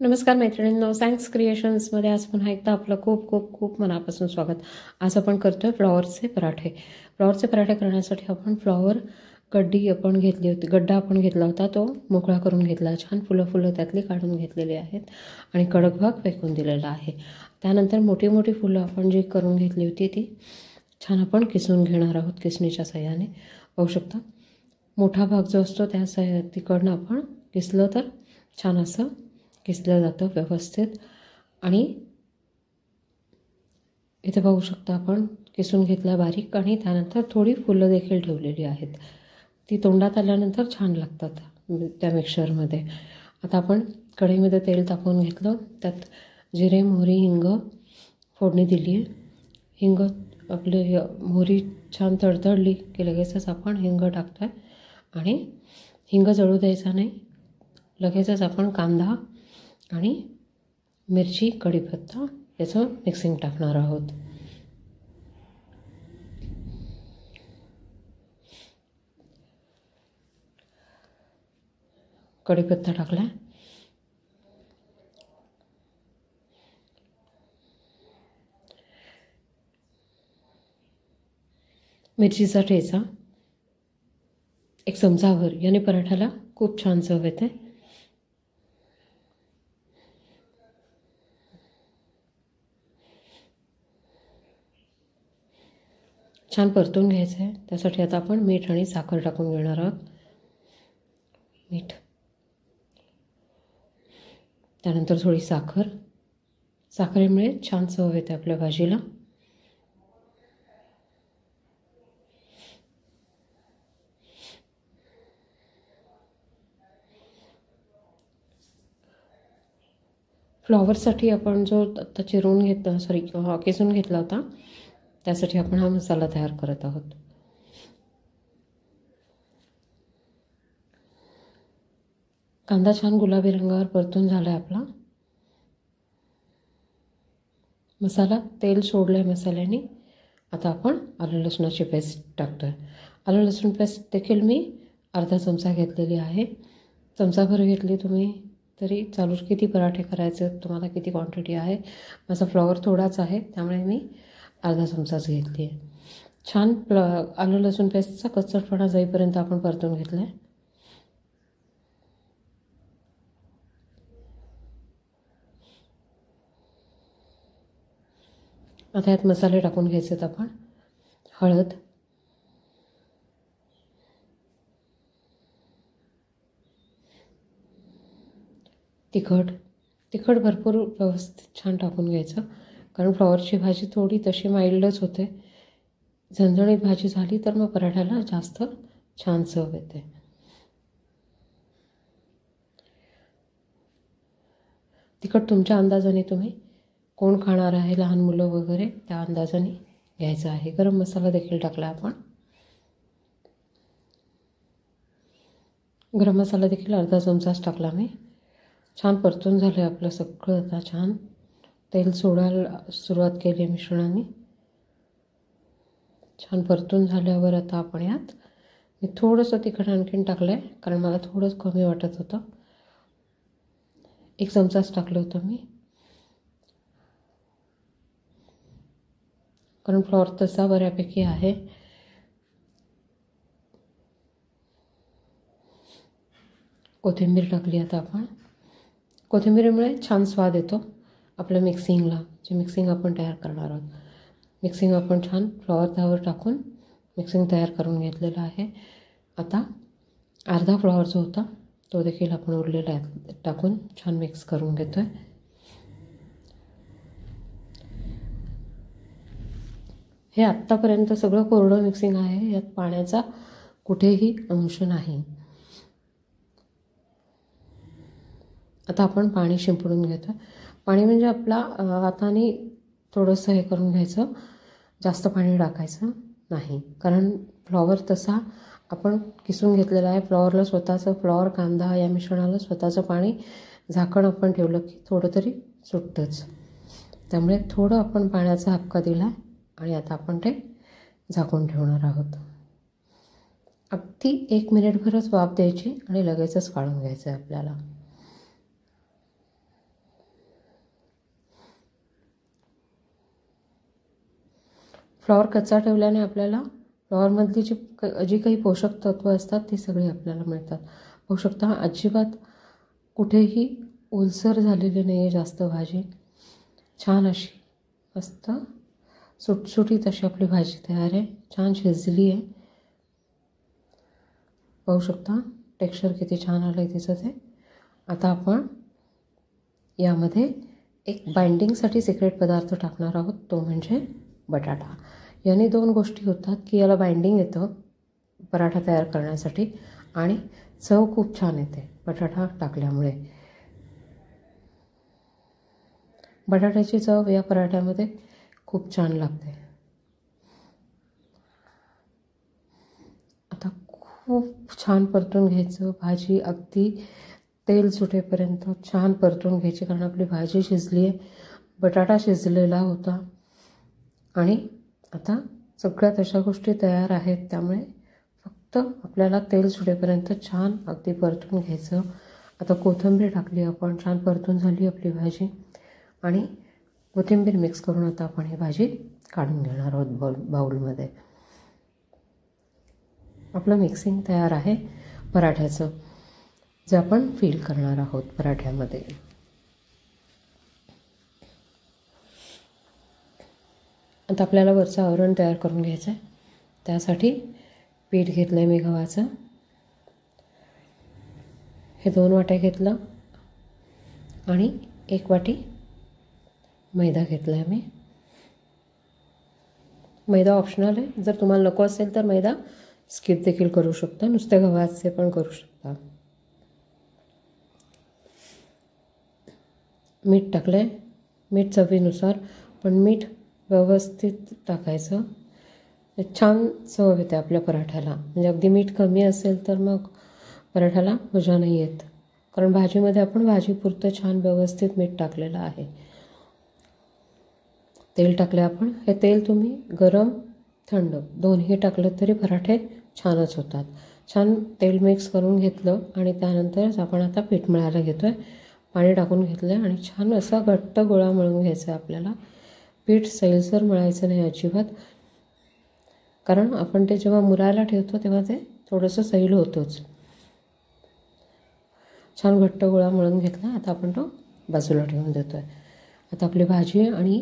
नमस्कार मैत्रिणींनो, सँक्स क्रिएशन्समध्ये आज पुन्हा एकदा आपलं खूप खूप खूप मनापासून स्वागत. आज आपण करतोय फ्लॉवरचे पराठे. फ्लॉवरचे पराठे करण्यासाठी आपण फ्लॉवर गड्डी आपण घेतली होती, गड्डा आपण घेतला होता, तो मोकळा करून घेतला. छान फुलं त्यातली काढून घेतलेली आहेत आणि कडक भाग फेकून दिलेला आहे. त्यानंतर मोठी मोठी फुलं आपण जी करून घेतली होती ती छान आपण किसून घेणार आहोत किसणीच्या साह्याने. पाहू शकता मोठा भाग जो असतो त्या तिकडनं आपण किसलं तर छान असं किसलं जातं व्यवस्थित. आणि इथे पाहू शकता आपण किसून घेतला बारीक आणि त्यानंतर थोडी फुलं देखील ठेवलेली आहेत. ती तोंडात आल्यानंतर छान लागतात त्या मिक्सचरमध्ये. आता आपण कढईमध्ये तेल तापवून घेतलं, त्यात जिरे, मोहरी, हिंग फोडणी दिली आहे. हिंग आपली मोहरी छान तडतडली की लगेचच आपण हिंग टाकतो आहे आणि हिंग जळू द्यायचा नाही. लगेचच आपण कांदा आणि मिरची, कढीपत्ता याचं मिक्सिंग टाकणार आहोत. कढीपत्ता टाकला, मिरचीचा ठेचा 1 चमचाभर, याने पराठ्याला खूप छान चव येते. छान परतून घ्यायचं आहे. त्यासाठी आता आपण मीठ आणि साखर टाकून घेणार आहोत. मीठ, त्यानंतर थोडी साखर. साखरेमुळे छान चव येते आपल्या भाजीला. फ्लॉवरसाठी आपण जो आता चिरून किसून घेतला होता, त्यासाठी आपण हा मसाला तयार करत आहोत. कांदा छान गुलाबी रंगावर परतून झाला आहे आपला. मसाला तेल सोडलं आहे मसाल्याने. आता आपण आलं लसूणाची पेस्ट टाकतो आहे. आलं लसूण पेस्ट देखील मी अर्धा चमचा घेतलेली आहे. चमचाभर घेतली तुम्ही तरी चालू. किती पराठे करायचे, तुम्हाला किती क्वांटिटी आहे. माझा फ्लॉवर थोडाच आहे त्यामुळे मी अर्धा चमचाच घेतली आहे. छान आलं लसूण पेस्टचा कच्चटपणा जाईपर्यंत आपण परतून घेतलं आहे. आता यात मसाले टाकून घ्यायचे आहेत आपण. हळद, तिखट भरपूर व्यवस्थित छान टाकून घ्यायचं, कारण फ्लॉवरची भाजी थोडी तशी माइल्डच होते. झणझणीत भाजी झाली तर मग पराठ्याला जास्त छान चव येते. तिखट तुमच्या अंदाजाने, तुम्ही कोण खाणार आहे, लहान मुलं वगैरे, त्या अंदाजाने घ्यायचं आहे. गरम मसाला देखील टाकला आपण. गरम मसाला देखील अर्धा चमचाच टाकला मी. छान परतून झालं आहे आपलं सगळं. आता छान तेल सोडायला सुरुवात केली मिश्रणाने. छान परतून झाल्यावर आता आपण यात मी थोडंसं तिखट आणखीन टाकलं आहे, कारण मला थोडंच कमी वाटत होतं. 1 चमचाच टाकलं होतं मी, कारण फ्लॉवर तसा बऱ्यापैकी आहे. कोथिंबीर टाकली आता आपण. कोथिंबीरीमुळे छान स्वाद येतो आपल्या मिक्सिंगला, जे मिक्सिंग आपण तयार करणार आहोत. मिक्सिंग आपण छान फ्लॉवर त्यावर टाकून मिक्सिंग तयार करून घेतलेलं आहे. आता अर्धा फ्लॉवर जो होता तो देखील आपण उरलेला टाकून छान मिक्स करून घेतो आहे. हे आत्तापर्यंत सगळं कोरडं मिक्सिंग आहे, यात पाण्याचा कुठेही अंश नाही. आता आपण पाणी शिंपडून घेतो. पाणी म्हणजे आपला हाताने थोडंसं हे करून घ्यायचं, जास्त पाणी टाकायचं नाही, कारण फ्लॉवर तसा आपण किसून घेतलेला आहे. फ्लॉवरला स्वतःचं, फ्लॉवर, कांदा या मिश्रणाला स्वतःचं पाणी, झाकण आपण ठेवलं की थोडं तरी सुटतंच. त्यामुळे थोडं आपण पाण्याचा हबका दिला आणि आता आपण ते झाकून ठेवणार आहोत. अगदी 1 मिनिटभरच वाफ द्यायची आणि लगेचच काढून घ्यायचं आहे आपल्याला. फ्लॉवर कच्चा ठेवल्याने आपल्याला फ्लॉवरमधली जी काही पोषक तत्त्व असतात ती सगळी आपल्याला मिळतात. पाहू शकता अजिबात कुठेही ओलसर झालेली नाही आहे जास्त भाजी. छान अशी मस्त सुटसुटीत अशी आपली भाजी तयार आहे. छान शिजली आहे. पाहू शकता टेक्स्चर किती छान आलं आहे तिचं ते. आता आपण यामध्ये एक बाइंडिंगसाठी सिक्रेट पदार्थ टाकणार आहोत, तो म्हणजे बटाटा. याने 2 गोष्टी होतात की याला बाइंडिंग येतं पराठा तयार करण्यासाठी आणि चव खूप छान येते बटाटा टाकल्यामुळे. बटाट्याची चव या पराठ्यामध्ये खूप छान लागते. आता खूप छान परतून घ्यायचं. भाजी अगदी तेल सुटेपर्यंत छान परतून घ्यायची, कारण आपली भाजी शिजली आहे, बटाटा शिजलेला होता आणि आता सगळ्या तशा गोष्टी तयार आहेत. त्यामुळे फक्त आपल्याला तेल सुटेपर्यंत छान अगदी परतून घ्यायचं. आता कोथिंबीर टाकली आपण, छान परतून झाली आपली भाजी आणि कोथिंबीर मिक्स करून आता आपण ही भाजी काढून घेणार आहोत बाउलमध्ये. आपलं मिक्सिंग तयार आहे पराठ्याचं, जे आपण फिल करणार आहोत पराठ्यामध्ये. आता आपल्याला वरचं आवरण तयार करून घ्यायचं आहे. त्यासाठी पीठ घेतलं आहे मी गव्हाचं. हे 2 वाट्या घेतलं आणि 1 वाटी मैदा घेतला आहे मी. मैदा ऑप्शनल आहे, जर तुम्हाला नको असेल तर मैदा स्किप देखील करू शकता, नुसत्या गव्हाचे पण करू शकता. मीठ टाकलं आहे, मीठ चवीनुसार, पण मीठ व्यवस्थित टाकायचं. छान चव येते आपल्या पराठ्याला. म्हणजे अगदी मीठ कमी असेल तर मग पराठ्याला मजा नाही येत, कारण भाजीमध्ये आपण भाजीपुरतं छान व्यवस्थित मीठ टाकलेलं आहे. तेल टाकले आपण. हे तेल तुम्ही गरम थंड दोन्ही टाकलं तरी पराठे छानच होतात. छान तेल मिक्स करून घेतलं आणि त्यानंतरच आपण आता पीठ मळायला घेतो आहे. पाणी टाकून घेतलं आहे आणि छान असा घट्ट गोळा मळून घ्यायचा आहे आपल्याला. पीठ सैलसर मळायचं नाही अजिबात, कारण आपण ते जेव्हा मुरायला ठेवतो तेव्हा ते थोडंसं सैल होतोच. छान घट्ट गोळा मळून घेतला. आता आपण तो बाजूला ठेवून देतो आहे. आता आपली भाजी आणि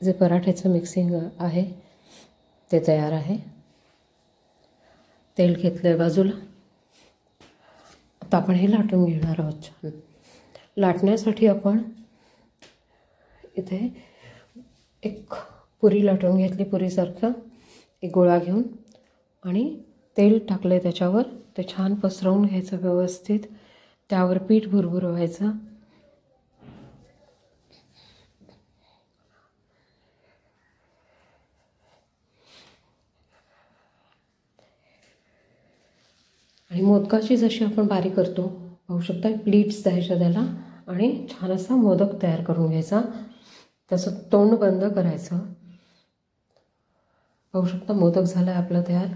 जे पराठ्याचं मिक्सिंग आहे ते तयार आहे. तेल घेतलं आहे बाजूला. आता आपण हे लाटून घेणार आहोत छान. लाटण्यासाठी आपण इथे एक पुरी लाटून घेतली, पुरीसारखं एक गोळा घेऊन, आणि तेल टाकलं आहे त्याच्यावर. ते छान पसरवून घ्यायचं व्यवस्थित. त्यावर पीठ भुरभुरवायचं. आणि मोदकाची जशी आपण बारीक करतो, पाहू शकता प्लीट्स द्यायच्या त्याला आणि छान असा मोदक तयार करून घ्यायचा. त्याचं तोंड बंद करायचं. पाहू शकता मोदक झाला आहे आपला तयार.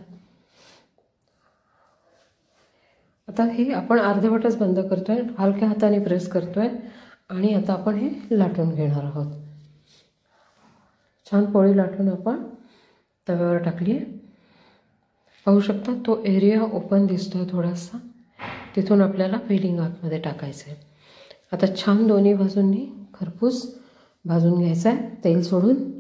आता हे आपण अर्धवटच बंद करतो आहे, हलक्या हाताने प्रेस करतो आहे आणि आता आपण हे लाटून घेणार आहोत. छान पोळी लाटून आपण तव्यावर टाकली आहे. पाहू शकता तो एरिया ओपन दिसतो आहे थोडासा, तिथून आपल्याला फिलिंग आतमध्ये टाकायचं आहे. आता छान दोन्ही बाजूंनी खरपूस भाजून घ्यायचं आहे तेल सोडून.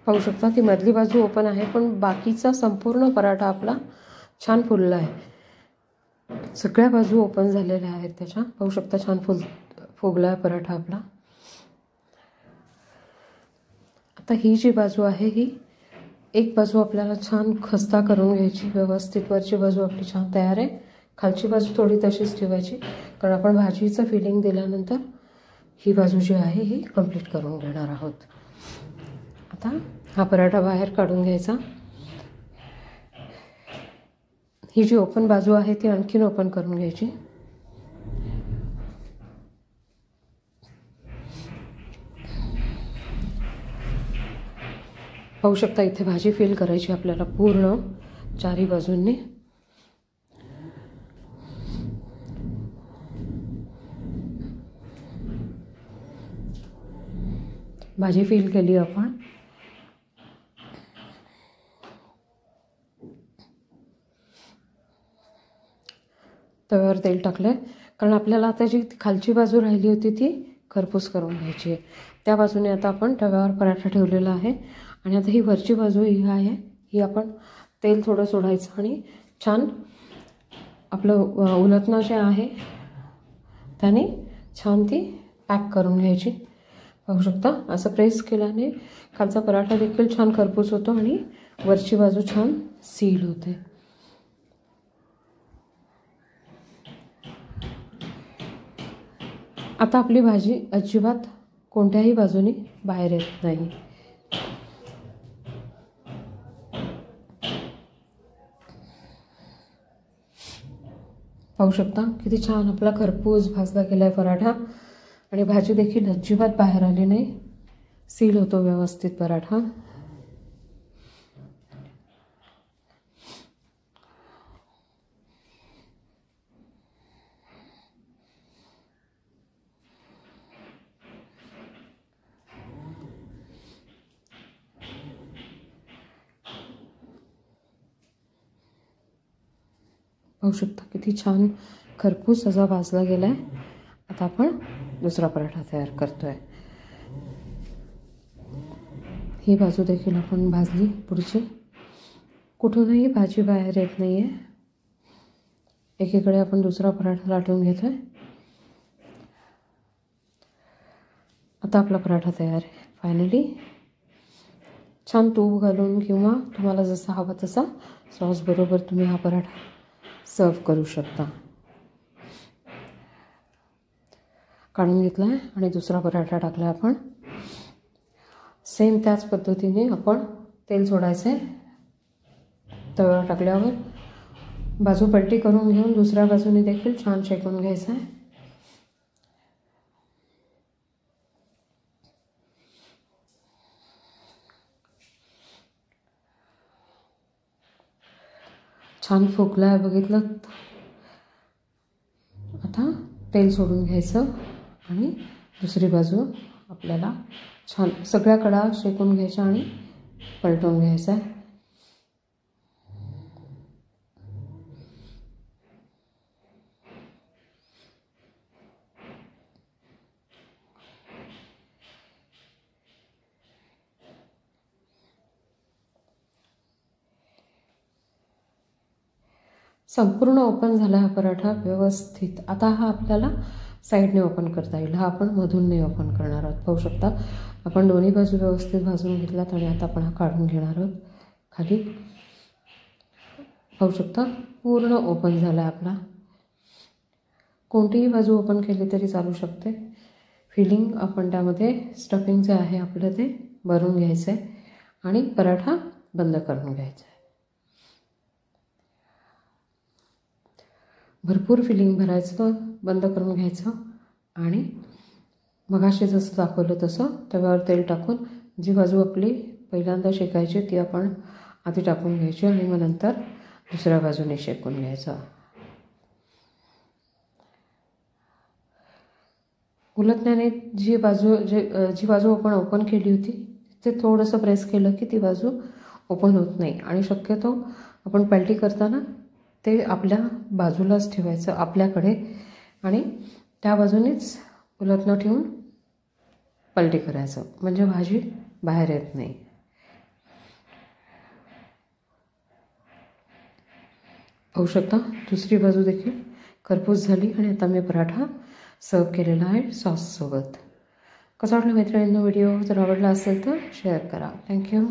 पाहू शकता ती मधली बाजू ओपन आहे, पण बाकीचा संपूर्ण पराठा आपला छान फुलला आहे. सगळ्या बाजू ओपन झालेल्या आहेत त्याच्या. पाहू शकता छान फुगला आहे पराठा आपला. आता ही जी बाजू आहे ही एक बाजू आपल्याला छान खस्ता करून घ्यायची व्यवस्थित. वरची बाजू आपली छान तयार आहे. खालची बाजू थोडी तशीच ठेवायची, कारण आपण भाजीचं फिलिंग दिल्यानंतर ही बाजू जी आहे ही कंप्लीट करून घेणार आहोत. आता हा पराठा बाहेर काढून घ्यायचा. ही जी ओपन बाजू आहे ती आणखीन ओपन करून घ्यायची. पाहू शकता इथे भाजी फिल करायची आपल्याला पूर्ण चारी बाजूंनी. भाजी फिल केली आपण. तव्यावर तेल टाकलंय कारण आपल्याला आता जी खालची बाजू राहिली होती ती खरपूस करून घ्यायची आहे. त्या बाजूने आता आपण तव्यावर पराठा ठेवलेला आहे आणि आता ही वरची बाजू ही आहे ही आपण तेल थोडं सोडायचं आणि छान आपलं उलटणं जे आहे त्याने छान ती पॅक करून घ्यायची. पाहू शकता असं प्रेस केल्याने खालचा पराठा देखील छान खरपूस होतो आणि वरची बाजू छान सील होते. आता आपली भाजी अजिबात कोणत्याही बाजूनी बाहेर येत नाही. पाहू शकता किती छान आपला खरपूस भाजला गेलाय पराठा आणि भाजी देखील अजिबात बाहेर आली नाही. सील होतो व्यवस्थित पराठा. पाहू शकता किती छान खरपूस असा भाजला गेलाय. आता आपण दुसरा पराठा तयार करतोय. ही बाजू देखील आपण भाजली. पुढची कुठूनही भाजी बाहेर येत नाहीये. एकीकडे आपण दुसरा पराठा लाटून घेतोय. आता आपला पराठा तयार आहे. फायनली छान तूप घालून किंवा तुम्हाला जसा हवा तसा सॉस बरोबर तुम्ही हा पराठा सर्व करू शकता. काढून घेतला आहे आणि दुसरा पराठा टाकला आपण. सेम त्याच पद्धतीने आपण तेल सोडायचं आहे. तव्यावर टाकल्यावर बाजू पलटी करून घेऊन दुसऱ्या बाजूने देखील छान शेकून घ्यायचं आहे. छान फुगला आहे बघितलं. आता तेल सोडून घ्यायचं आणि दुसरी बाजू आपल्याला छान सगळ्या कडा शेकून घ्यायच्या आणि पलटून घ्यायचं आहे. संपूर्ण ओपन झाला हा पराठा व्यवस्थित. आता हा आपल्याला साईडने ओपन करता येईल. हा आपण मधून नाही ओपन करणार आहोत. पाहू शकता आपण दोन्ही बाजू व्यवस्थित भाजून घेतलात आणि आता आपण हा काढून घेणार आहोत खाली. पाहू शकता पूर्ण ओपन झाला आपला. कोणतीही बाजू ओपन केली तरी चालू शकते. फिलिंग आपण त्यामध्ये स्टफिंग जे आहे आपलं ते भरून घ्यायचं आहे आणि पराठा बंद करून घ्यायचा आहे. भरपूर फिलिंग भरायचं, बंद करून घ्यायचं आणि मगाशी जसं दाखवलं तसं तव्यावर तेल टाकून जी बाजू आपली पहिल्यांदा शेकायची ती आपण आधी टाकून घ्यायची आणि मग नंतर दुसऱ्या बाजूने शेकून घ्यायचं. उलटण्याने जी बाजू आपण ओपन केली होती ते थोडंसं प्रेस केलं की ती बाजू ओपन होत नाही आणि शक्यतो आपण पलटी करताना ते आपल्या बाजूलाच ठेवायचं आपल्याकडे आणि त्या बाजूनेच उलटणं ठेवून पलटी करायचं म्हणजे भाजी बाहेर येत नाही. पाहू शकता दुसरी बाजू देखील खरपूस झाली आणि आता मी पराठा सर्व केलेला आहे सॉससोबत. कसा वाटला मित्रांनो व्हिडिओ? जर आवडला असेल तर शेअर करा. थँक्यू.